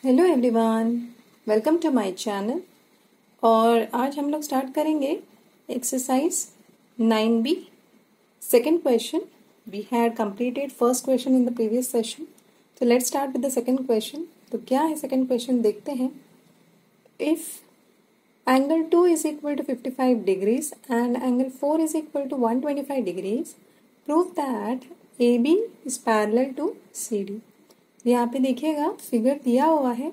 Hello everyone, welcome to my channel. और आज हम लोग स्टार्ट करेंगे exercise 9B second question. We had completed first question in the previous session, तो let's start with the second question. तो क्या है सेकेंड क्वेश्चन, देखते हैं। If angle 2 is equal to 55 degrees and angle 4 is equal to 125 degrees, prove that AB is parallel to CD। यहाँ पे देखिएगा figure दिया हुआ है।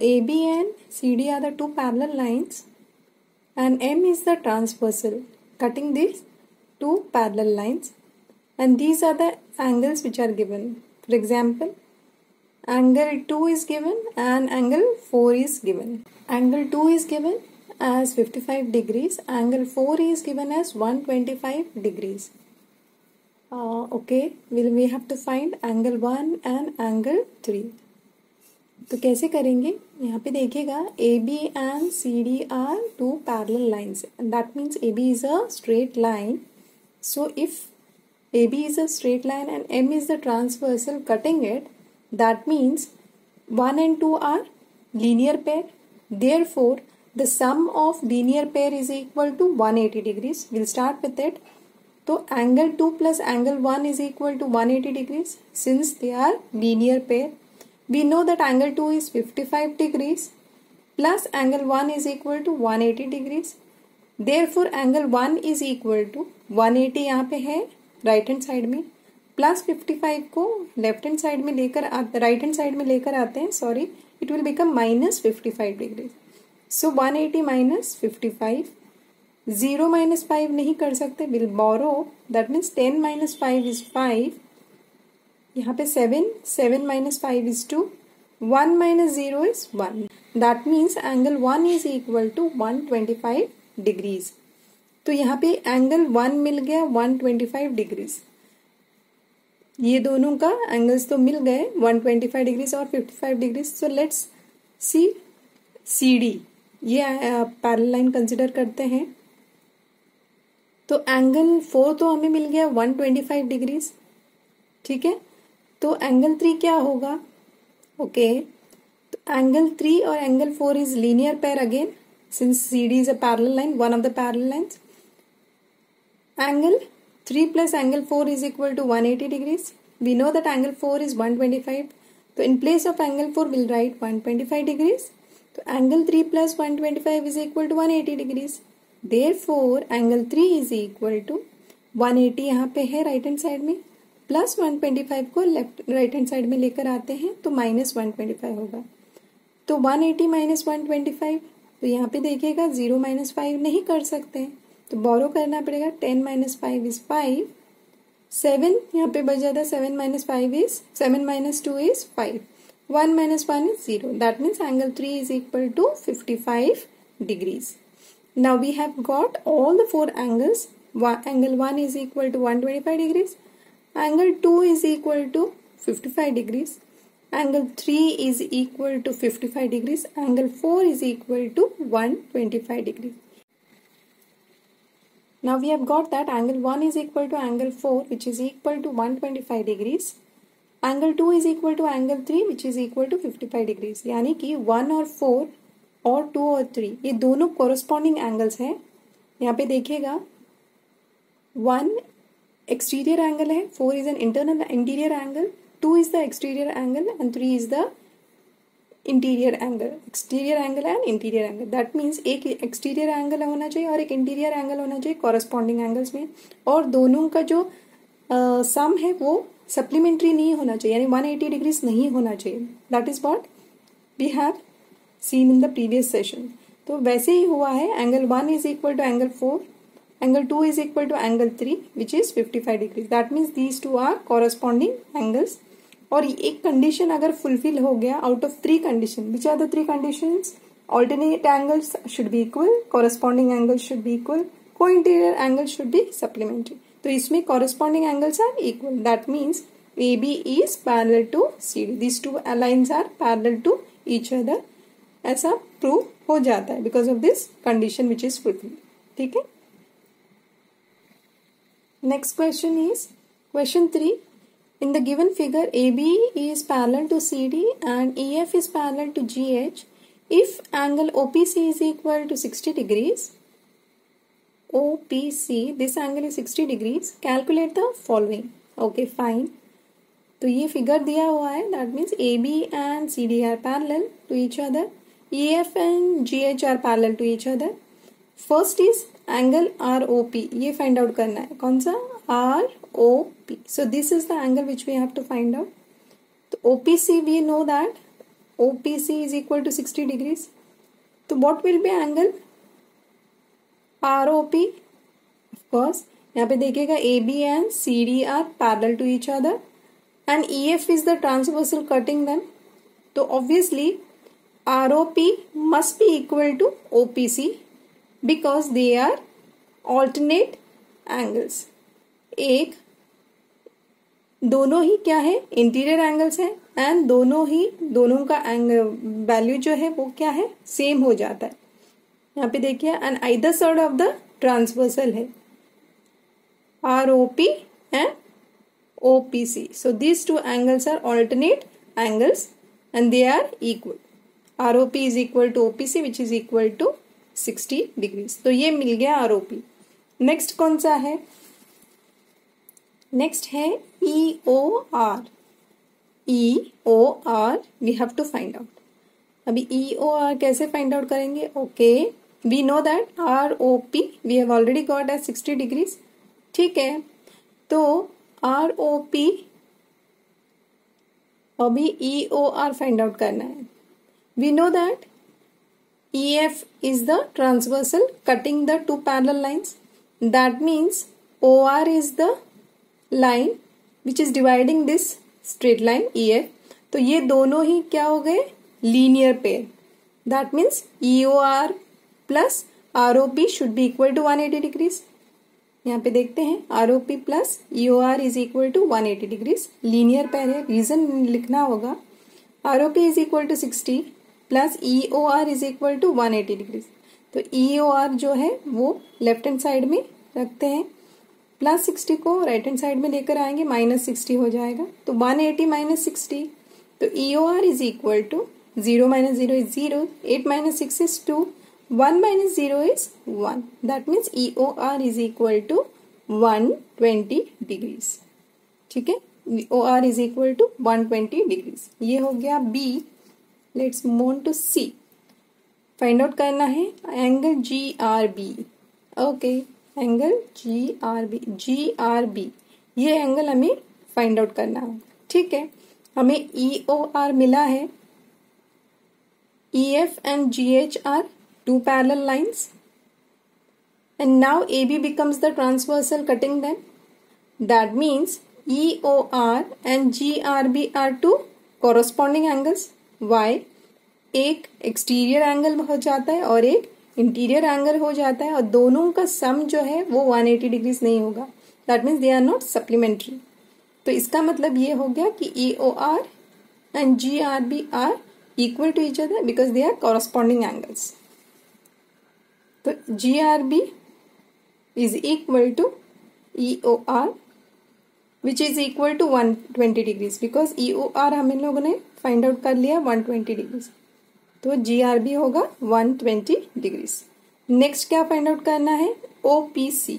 AB and CD are the two parallel lines and M is the transversal cutting these two parallel lines, and these are the angles which are given. For example, angle 2 is given and angle 4 is given. Angle 2 is given as 55 degrees, angle 4 is given as 125 degrees. Okay, we have to find angle 1 and angle 3. तो कैसे करेंगे, यहाँ पे देखिएगा AB and CD are two parallel lines and that means AB is a straight line. So if AB is a straight line and M is the transversal cutting it, that means 1 and 2 are linear pair. Therefore, the sum of linear pair is equal to 180 degrees. We'll start with it. तो angle 2 plus angle 1 is equal to 180 degrees since they are linear pair. We know that angle 2 is 55 degrees plus angle 1 is equal to 180 degrees. Therefore angle 1 is equal to 180 यहाँ पे है right hand side में, plus 55 को left hand side में लेकर right hand side में लेकर आते हैं, sorry, it will become minus 55 degree. So 180 minus 55, 0 minus 5 नहीं कर सकते, will borrow, that means 10 minus 5 is 5, यहाँ पे 7 minus 5 is 2, 1 minus 0 is 1, that means angle 1 is equal to 125 degrees. तो यहाँ पे एंगल 1 मिल गया 125 डिग्रीज, ये दोनों का एंगल्स तो मिल गए 125 डिग्रीज और 55 degrees. So let's see CD, ये पैरेलल लाइन कंसिडर करते हैं। तो एंगल 4 तो हमें मिल गया 125 डिग्रीज, ठीक है। तो एंगल 3 क्या होगा, ओके। तो एंगल 3 और angle 4 is linear pair again since CD is a parallel line, one of the parallel lines. Angle 3 plus angle 4 is equal to 180 degrees. We know that angle 4 is 125, तो in place of angle 4 will write 125 degrees. तो angle 3 plus 125 is equal to 180 degrees. Therefore angle 3 is equal to 180 यहाँ पे है right hand side में, plus 125 को left right hand side में लेकर आते हैं तो माइनस 125 होगा। तो 180 माइनस 125, तो यहाँ पे देखिएगा 0 माइनस 5 नहीं कर सकते हैं, तो बोरो करना पड़ेगा। 10 माइनस 5 इज 5, 7 यहाँ पे बच जाता है, 7 minus 5 is 7 minus 2 is 5, 1 minus 1 is 0, that means angle 3 is equal to 55 degrees. Now we have got all the four angles. Angle 1 is equal to 125 degrees. Angle 2 is equal to 55 degrees. Angle 3 is equal to 55 degrees. Angle 4 is equal to 125 degrees. Now we have got that angle 1 is equal to angle 4, which is equal to 125 degrees. Angle 2 is equal to angle 3, which is equal to 55 degrees. यानी कि 1 और 4 और 2 और 3 ये दोनों corresponding angles हैं। यहाँ पे देखिएगा 1 एक्सटीरियर एंगल है, 4 is an interior angle, 2 is the exterior angle and 3 is the interior angle. Exterior angle and interior angle, that means एक एक्सटीरियर एंगल होना चाहिए और एक इंटीरियर एंगल होना चाहिए कोरस्पॉन्डिंग एंगल्स में, और दोनों का जो सम है वो सप्लीमेंट्री नहीं होना चाहिए, यानी 180 डिग्रीज नहीं होना चाहिए। That is what we have seen in the previous session. तो वैसे ही हुआ है, angle 1 is equal to angle 4, angle 2 is equal to angle 3 which is 55 degrees. That means these two are corresponding angles. और एक condition अगर fulfil हो गया out of 3 condition, which are the 3 conditions? Alternate angles should be equal, corresponding angles should be equal, co-interior angles should be supplementary. तो इसमें corresponding angles are equal. That means AB is parallel to CD. These two lines are parallel to each other. ऐसा prove हो जाता है because of this condition which is fulfilled, ठीक है। Next question is question 3। In the given figure, AB is parallel to CD and EF is parallel to GH. If angle OPC is equal to 60 degrees, OPC, this angle is 60 degrees, calculate the following. Okay, fine. तो ये figure दिया हुआ है, that means AB and CD are parallel to each other. EF and GH are parallel to each other. First is angle ROP, ये find out करना है. कौन सा? ROP. So this is the angle which we have to find out. तो OPC we know that OPC is equal to 60 degrees. तो what will be angle ROP? Of course, यहाँ पे देखिएगा AB and CD are parallel to each other and EF is the transversal cutting them. तो obviously ROP must be equal to OPC because they are alternate angles. एक दोनों ही क्या है? Interior angles है and दोनों का एंगल वैल्यू जो है वो क्या है? सेम हो जाता है. यहाँ पे देखिए and either side of the transversal है ROP and OPC. So these two angles are alternate angles and they are equal. ROP is equal to OPC which is equal to 60 degrees. तो ये मिल गया ROP. नेक्स्ट कौन सा है? Next है EOR. EOR we have to find out. अभी EOR कैसे find out करेंगे? Okay, we know that ROP we have already got as 60 degrees. ठीक है, तो ROP अभी EOR find out करना है. We know that EF is the transversal cutting the two parallel lines. That means OR is the line which is dividing this straight line EF. तो ये दोनों ही क्या हो गए? Linear pair. That means EOR plus ROP should be equal to 180 degrees. यहाँ पे देखते हैं ROP plus EOR is equal to 180 degrees. Linear pair है, रीजन लिखना होगा. ROP is equal to 60 plus EOR is equal to 180 degrees. तो EOR जो है वो लेफ्ट हैंड साइड में रखते हैं, प्लस 60 को राइट हैंड साइड में लेकर आएंगे, माइनस 60 हो जाएगा. तो 180 माइनस 60, तो EOR is equal to 0 minus 0 is 0, 8 minus 6 is 2, 1 minus 0 is 1. That means EOR is equal to 120 degrees. ठीक है, EOR is equal to 120 degrees. ये हो गया B. Let's move on to C. Find out करना है angle GRB. Okay, angle GRB ये angle हमें find out करना है. ठीक है, हमें EOR मिला है. EF and GH are two parallel lines and now AB becomes the transversal cutting them. That means EOR and GRB are two corresponding angles. Why? एक एक्सटीरियर एंगल हो जाता है और एक इंटीरियर एंगल हो जाता है और दोनों का सम जो है वो 180 डिग्रीज नहीं होगा. That means they are not supplementary. तो इसका मतलब ये हो गया कि EOR and GRB are equal to each other because they are corresponding angles. तो GRB is equal to EOR which is equal to 120 degrees because EOR हम इन लोगों ने फाइंड आउट कर लिया 120 डिग्रीज. तो GRB होगा 120 डिग्रीज. नेक्स्ट क्या find out करना है? OPC.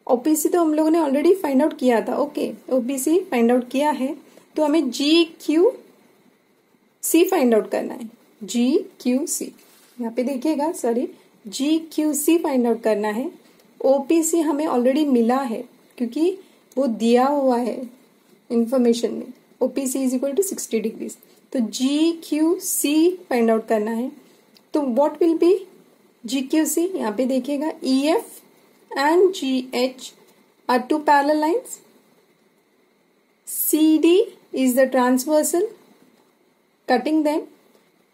OPC तो हम लोगों ने ऑलरेडी फाइंड आउट किया था. ओके, OPC फाइंड आउट किया है तो हमें GQC फाइंड आउट करना है. GQC यहाँ पे देखिएगा, सॉरी, GQC फाइंड आउट करना है. OPC हमें ऑलरेडी मिला है क्योंकि वो दिया हुआ है इंफॉर्मेशन में. OPC is equal to 60 degrees. तो GQC फाइंड आउट करना है. तो व्हाट विल बी GQC? यहाँ पे देखिएगा EF and GH are two parallel lines. CD is the transversal cutting them.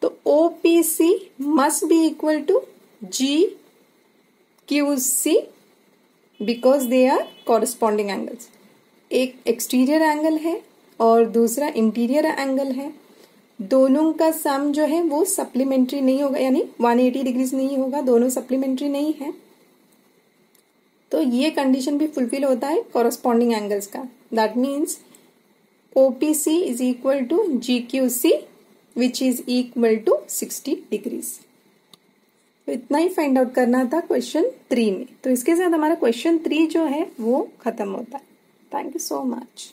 तो OPC must be equal to GQC because they are corresponding angles. एक exterior angle है और दूसरा इंटीरियर एंगल है. दोनों का सम जो है वो सप्लीमेंट्री नहीं होगा, यानी 180 डिग्रीज नहीं होगा. दोनों सप्लीमेंट्री नहीं है. तो ये कंडीशन भी फुलफिल होता है कॉरस्पॉन्डिंग एंगल्स का। That means OPC is equal to GQC which is equal to 60 degrees. तो इतना ही फाइंड आउट करना था क्वेश्चन 3 में। तो इसके साथ हमारा क्वेश्चन 3 जो है वो खत्म होता है। Thank you so much.